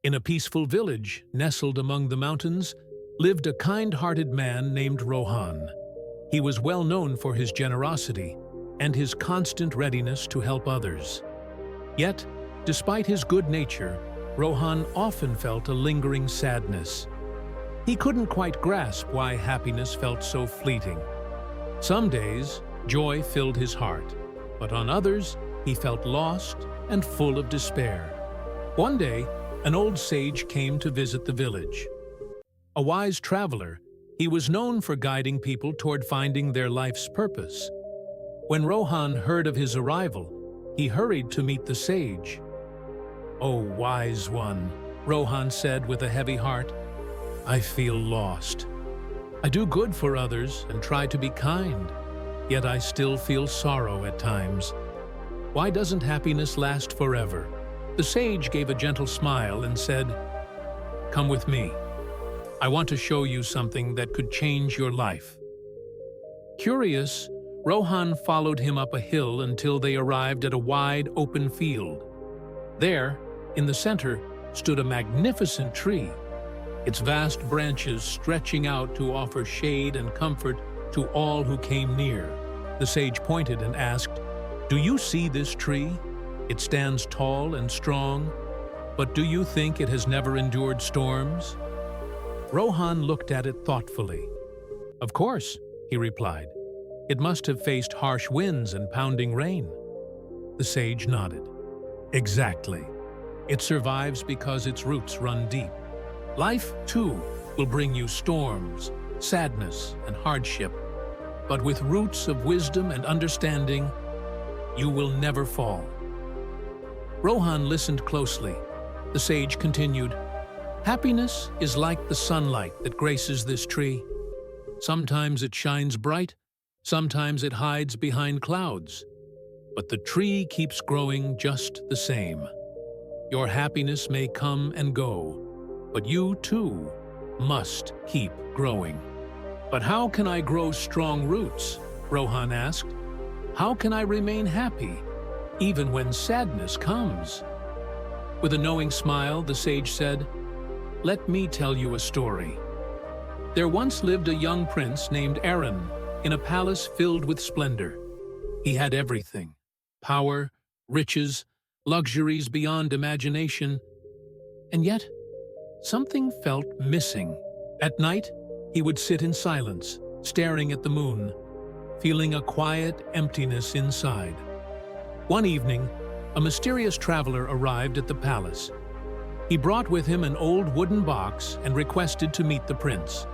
In a peaceful village nestled among the mountains lived a kind-hearted man named Rohan. He was well known for his generosity and his constant readiness to help others. Yet, despite his good nature, Rohan often felt a lingering sadness. He couldn't quite grasp why happiness felt so fleeting. Some days, joy filled his heart, but on others, he felt lost and full of despair. One day, an old sage came to visit the village. A wise traveler, he was known for guiding people toward finding their life's purpose. When Rohan heard of his arrival, he hurried to meet the sage. "Oh, wise one," Rohan said with a heavy heart, "I feel lost. I do good for others and try to be kind, yet I still feel sorrow at times. Why doesn't happiness last forever?" The sage gave a gentle smile and said, "Come with me. I want to show you something that could change your life." Curious, Rohan followed him up a hill until they arrived at a wide, open field. There, in the center, stood a magnificent tree, its vast branches stretching out to offer shade and comfort to all who came near. The sage pointed and asked, "Do you see this tree? It stands tall and strong, but do you think it has never endured storms?" Rohan looked at it thoughtfully. "Of course," he replied. "It must have faced harsh winds and pounding rain." The sage nodded. "Exactly. It survives because its roots run deep. Life, too, will bring you storms, sadness, and hardship. But with roots of wisdom and understanding, you will never fall." Rohan listened closely. The sage continued, "Happiness is like the sunlight that graces this tree. Sometimes it shines bright, sometimes it hides behind clouds. But the tree keeps growing just the same. Your happiness may come and go, but you, too, must keep growing." "But how can I grow strong roots?" Rohan asked. "How can I remain happy, even when sadness comes?" With a knowing smile, the sage said, "Let me tell you a story. There once lived a young prince named Aaron in a palace filled with splendor. He had everything: power, riches, luxuries beyond imagination. And yet, something felt missing. At night, he would sit in silence, staring at the moon, feeling a quiet emptiness inside. One evening, a mysterious traveler arrived at the palace. He brought with him an old wooden box and requested to meet the prince.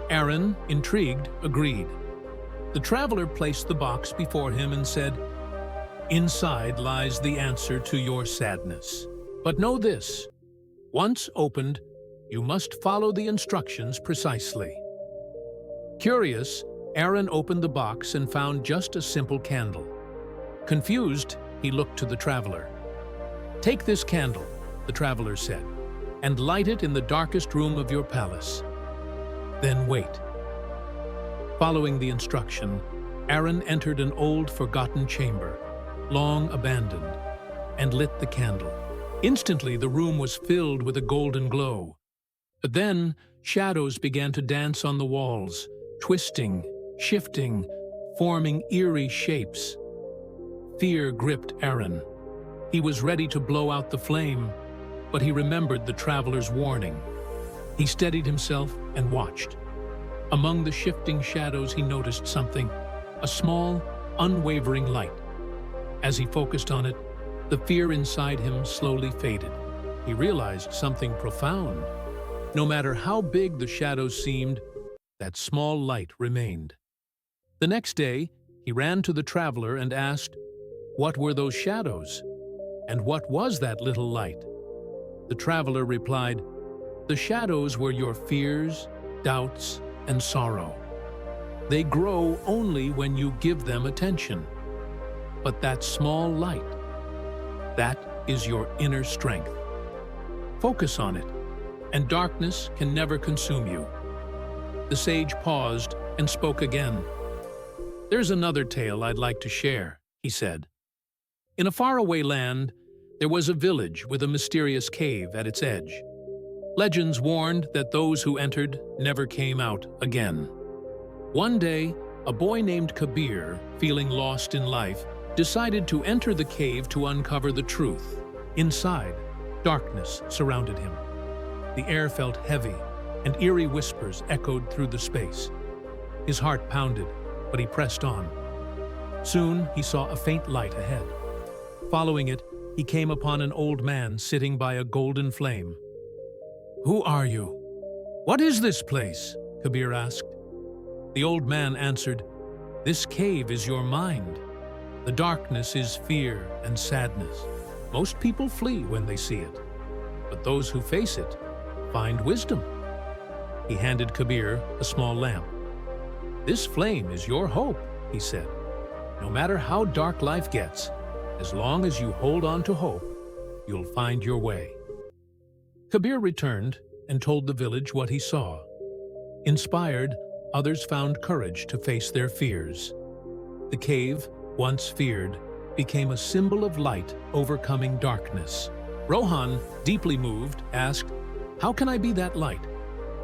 Aaron, intrigued, agreed. The traveler placed the box before him and said, "Inside lies the answer to your sadness. But know this: once opened, you must follow the instructions precisely." Curious, Aaron opened the box and found just a simple candle. Confused, he looked to the traveler. "Take this candle," the traveler said, "and light it in the darkest room of your palace. Then wait." Following the instruction, Aaron entered an old, forgotten chamber, long abandoned, and lit the candle. Instantly, the room was filled with a golden glow. But then, shadows began to dance on the walls, twisting, shifting, forming eerie shapes. Fear gripped Aaron. He was ready to blow out the flame, but he remembered the traveler's warning. He steadied himself and watched. Among the shifting shadows, he noticed something, a small, unwavering light. As he focused on it, the fear inside him slowly faded. He realized something profound. No matter how big the shadows seemed, that small light remained. The next day, he ran to the traveler and asked, "What were those shadows? And what was that little light?" The traveler replied, "The shadows were your fears, doubts, and sorrow. They grow only when you give them attention. But that small light, that is your inner strength. Focus on it, and darkness can never consume you." The sage paused and spoke again. "There's another tale I'd like to share," he said. "In a faraway land, There was a village with a mysterious cave at its edge. Legends warned that those who entered never came out again. One day, a boy named Kabir, feeling lost in life, decided to enter the cave to uncover the truth. Inside, darkness surrounded him. The air felt heavy, and eerie whispers echoed through the space. His heart pounded, but he pressed on. Soon, he saw a faint light ahead. Following it, he came upon an old man sitting by a golden flame. "Who are you? What is this place?" Kabir asked. The old man answered, "This cave is your mind. The darkness is fear and sadness. Most people flee when they see it, but those who face it find wisdom." He handed Kabir a small lamp. "This flame is your hope," he said. "No matter how dark life gets, as long as you hold on to hope, you'll find your way." Kabir returned and told the village what he saw. Inspired, others found courage to face their fears. The cave, once feared, became a symbol of light overcoming darkness. Rohan, deeply moved, asked, "How can I be that light?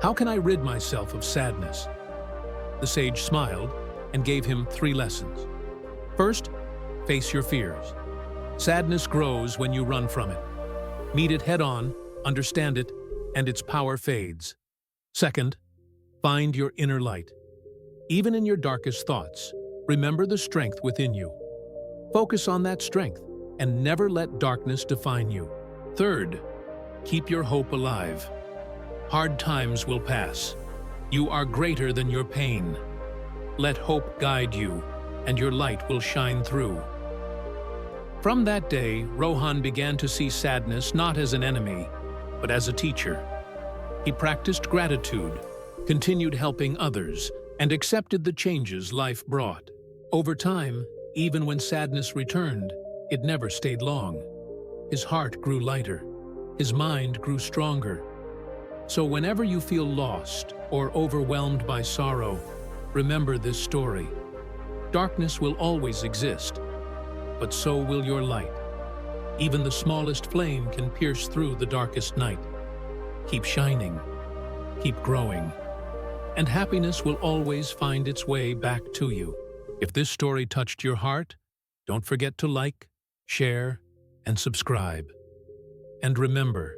How can I rid myself of sadness?" The sage smiled and gave him 3 lessons. First, face your fears. Sadness grows when you run from it. Meet it head-on, understand it, and its power fades. Second, find your inner light. Even in your darkest thoughts, remember the strength within you. Focus on that strength and never let darkness define you. Third, keep your hope alive. Hard times will pass. You are greater than your pain. Let hope guide you, and your light will shine through. From that day, Rohan began to see sadness not as an enemy, but as a teacher. He practiced gratitude, continued helping others, and accepted the changes life brought. Over time, even when sadness returned, it never stayed long. His heart grew lighter. His mind grew stronger. So whenever you feel lost or overwhelmed by sorrow, remember this story. Darkness will always exist, but so will your light. Even the smallest flame can pierce through the darkest night. Keep shining, keep growing, and happiness will always find its way back to you. If this story touched your heart, don't forget to like, share, and subscribe. And remember,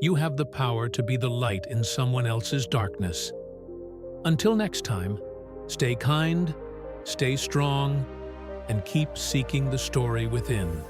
you have the power to be the light in someone else's darkness. Until next time, stay kind, stay strong, and keep seeking the story within.